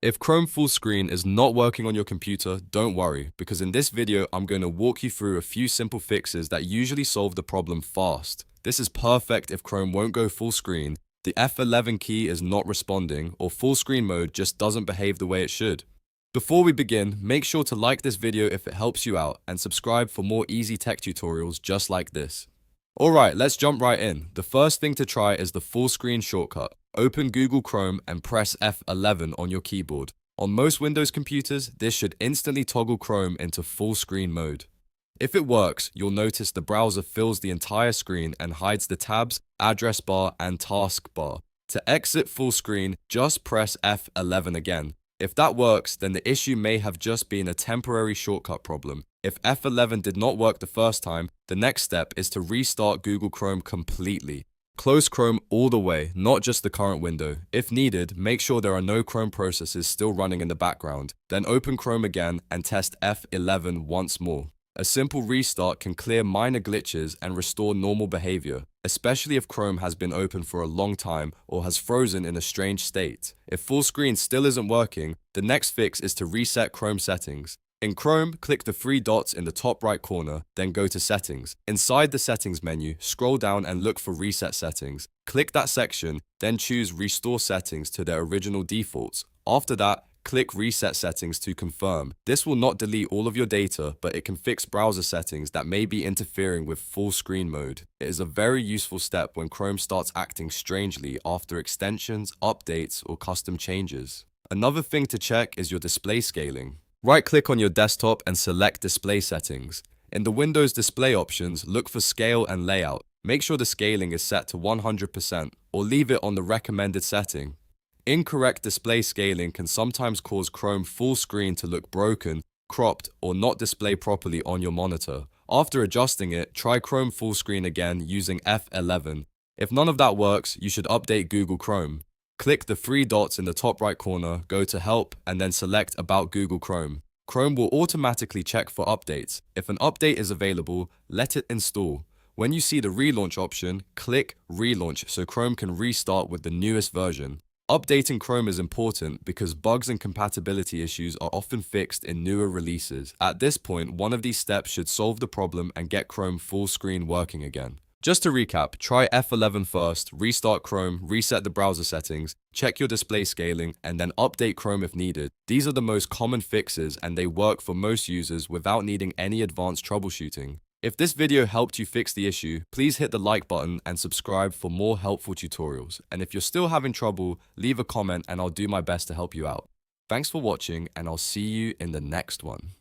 If Chrome full screen is not working on your computer, don't worry, because in this video, I'm going to walk you through a few simple fixes that usually solve the problem fast. This is perfect if Chrome won't go full screen, the F11 key is not responding, or full screen mode just doesn't behave the way it should. Before we begin, make sure to like this video if it helps you out and subscribe for more easy tech tutorials just like this. Alright, let's jump right in. The first thing to try is the full screen shortcut. Open Google Chrome and press F11 on your keyboard. On most Windows computers, this should instantly toggle Chrome into full screen mode. If it works, you'll notice the browser fills the entire screen and hides the tabs, address bar, and task bar. To exit full screen, just press F11 again. If that works, then the issue may have just been a temporary shortcut problem. If F11 did not work the first time, the next step is to restart Google Chrome completely. Close Chrome all the way, not just the current window. If needed, make sure there are no Chrome processes still running in the background. Then open Chrome again and test F11 once more. A simple restart can clear minor glitches and restore normal behavior, especially if Chrome has been open for a long time or has frozen in a strange state. If full screen still isn't working, the next fix is to reset Chrome settings. In Chrome, click the three dots in the top right corner, then go to Settings. Inside the Settings menu, scroll down and look for Reset Settings. Click that section, then choose Restore Settings to their original defaults. After that, click Reset Settings to confirm. This will not delete all of your data, but it can fix browser settings that may be interfering with full screen mode. It is a very useful step when Chrome starts acting strangely after extensions, updates, or custom changes. Another thing to check is your display scaling. Right-click on your desktop and select Display Settings. In the Windows display options, look for Scale and Layout. Make sure the scaling is set to 100% or leave it on the recommended setting. Incorrect display scaling can sometimes cause Chrome full screen to look broken, cropped, or not display properly on your monitor. After adjusting it, try Chrome full screen again using F11. If none of that works, you should update Google Chrome. Click the three dots in the top right corner, go to Help, and then select About Google Chrome. Chrome will automatically check for updates. If an update is available, let it install. When you see the relaunch option, click Relaunch so Chrome can restart with the newest version. Updating Chrome is important because bugs and compatibility issues are often fixed in newer releases. At this point, one of these steps should solve the problem and get Chrome full screen working again. Just to recap, try F11 first, restart Chrome, reset the browser settings, check your display scaling, and then update Chrome if needed. These are the most common fixes and they work for most users without needing any advanced troubleshooting. If this video helped you fix the issue, please hit the like button and subscribe for more helpful tutorials. And if you're still having trouble, leave a comment and I'll do my best to help you out. Thanks for watching and I'll see you in the next one.